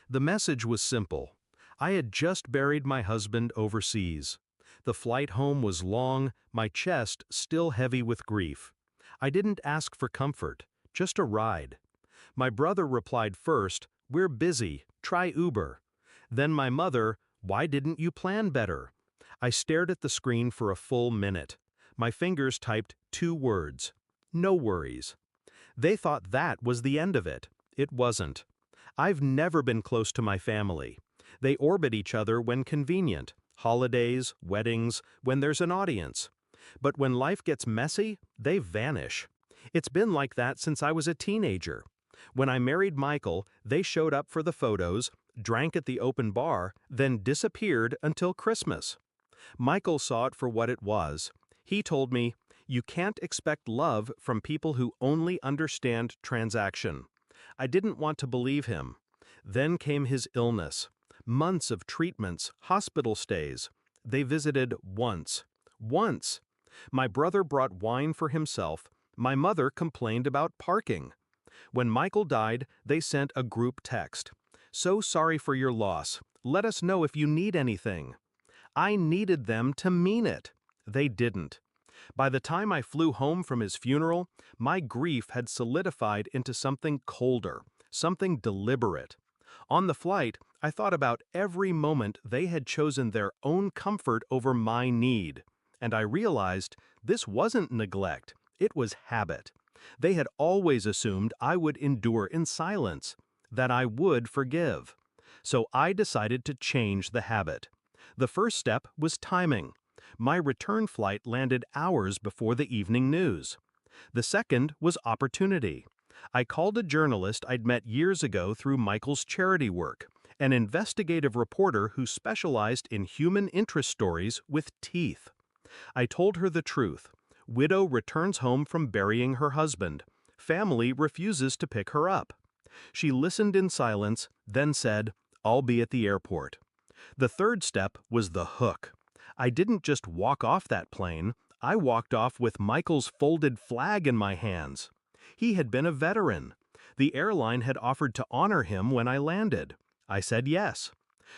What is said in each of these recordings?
The message was simple. I had just buried my husband overseas. The flight home was long, my chest still heavy with grief. I didn't ask for comfort, just a ride. My brother replied first, "We're busy, try Uber." Then my mother, "Why didn't you plan better?" I stared at the screen for a full minute. My fingers typed 2 words. No worries. They thought that was the end of it. It wasn't. I've never been close to my family. They orbit each other when convenient, holidays, weddings, when there's an audience. But when life gets messy, they vanish. It's been like that since I was a teenager. When I married Michael, they showed up for the photos, drank at the open bar, then disappeared until Christmas. Michael saw it for what it was. He told me, "You can't expect love from people who only understand transaction." I didn't want to believe him. Then came his illness. Months of treatments, hospital stays. They visited once. Once. My brother brought wine for himself. My mother complained about parking. When Michael died, they sent a group text. "So sorry for your loss. Let us know if you need anything." I needed them to mean it. They didn't. By the time I flew home from his funeral, my grief had solidified into something colder, something deliberate. On the flight, I thought about every moment they had chosen their own comfort over my need. And I realized this wasn't neglect, it was habit. They had always assumed I would endure in silence, that I would forgive. So I decided to change the habit. The first step was timing. My return flight landed hours before the evening news. The second was opportunity. I called a journalist I'd met years ago through Michael's charity work, an investigative reporter who specialized in human interest stories with teeth. I told her the truth. Widow returns home from burying her husband. Family refuses to pick her up. She listened in silence, then said, "I'll be at the airport." The third step was the hook. I didn't just walk off that plane, I walked off with Michael's folded flag in my hands. He had been a veteran. The airline had offered to honor him when I landed. I said yes.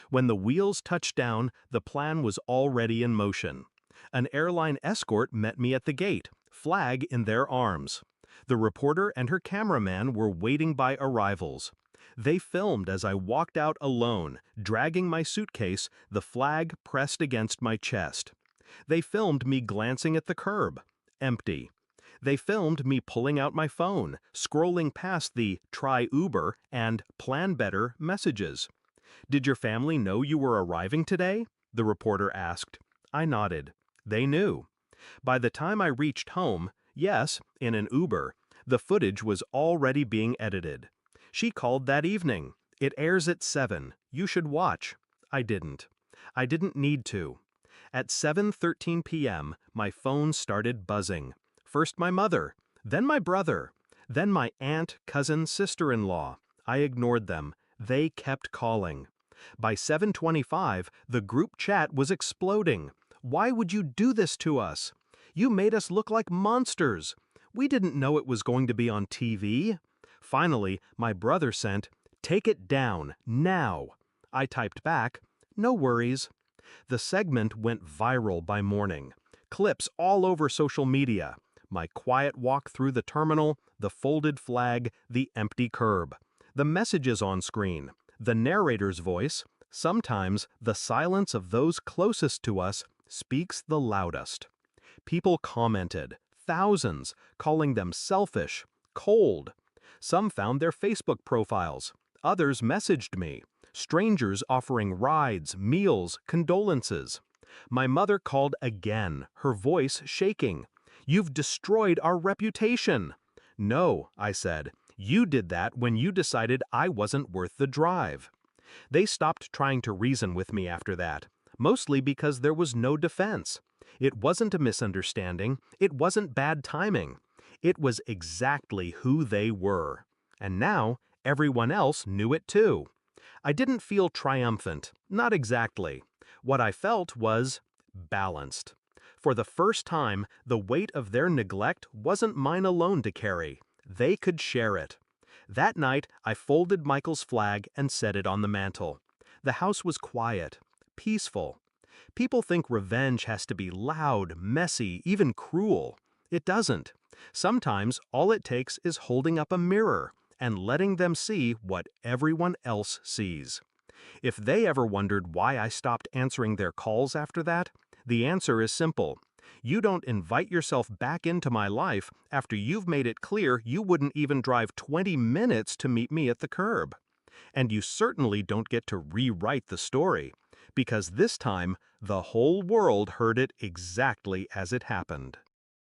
When the wheels touched down, the plan was already in motion. An airline escort met me at the gate, flag in their arms. The reporter and her cameraman were waiting by arrivals. They filmed as I walked out alone, dragging my suitcase, the flag pressed against my chest. They filmed me glancing at the curb. Empty. They filmed me pulling out my phone, scrolling past the "try Uber" and "plan better" messages. "Did your family know you were arriving today?" the reporter asked. I nodded. They knew. By the time I reached home, yes, in an Uber, the footage was already being edited. She called that evening. "It airs at 7. You should watch." I didn't. I didn't need to. At 7:13 p.m., my phone started buzzing. First my mother, then my brother, then my aunt, cousin, sister-in-law. I ignored them. They kept calling. By 7:25, the group chat was exploding. "Why would you do this to us? You made us look like monsters. We didn't know it was going to be on TV." Finally, my brother sent, "Take it down, now." I typed back, "No worries." The segment went viral by morning. Clips all over social media. My quiet walk through the terminal, the folded flag, the empty curb. The messages on screen, the narrator's voice, sometimes the silence of those closest to us speaks the loudest. People commented, thousands, calling them selfish, cold. Some found their Facebook profiles. Others messaged me. Strangers offering rides, meals, condolences. My mother called again, her voice shaking. "You've destroyed our reputation." "No," I said. "You did that when you decided I wasn't worth the drive." They stopped trying to reason with me after that, mostly because there was no defense. It wasn't a misunderstanding. It wasn't bad timing. It was exactly who they were. And now, everyone else knew it too. I didn't feel triumphant, not exactly. What I felt was balanced. For the first time, the weight of their neglect wasn't mine alone to carry. They could share it. That night, I folded Michael's flag and set it on the mantel. The house was quiet, peaceful. People think revenge has to be loud, messy, even cruel. It doesn't. Sometimes all it takes is holding up a mirror and letting them see what everyone else sees. If they ever wondered why I stopped answering their calls after that, the answer is simple. You don't invite yourself back into my life after you've made it clear you wouldn't even drive 20 minutes to meet me at the curb. And you certainly don't get to rewrite the story, because this time, the whole world heard it exactly as it happened.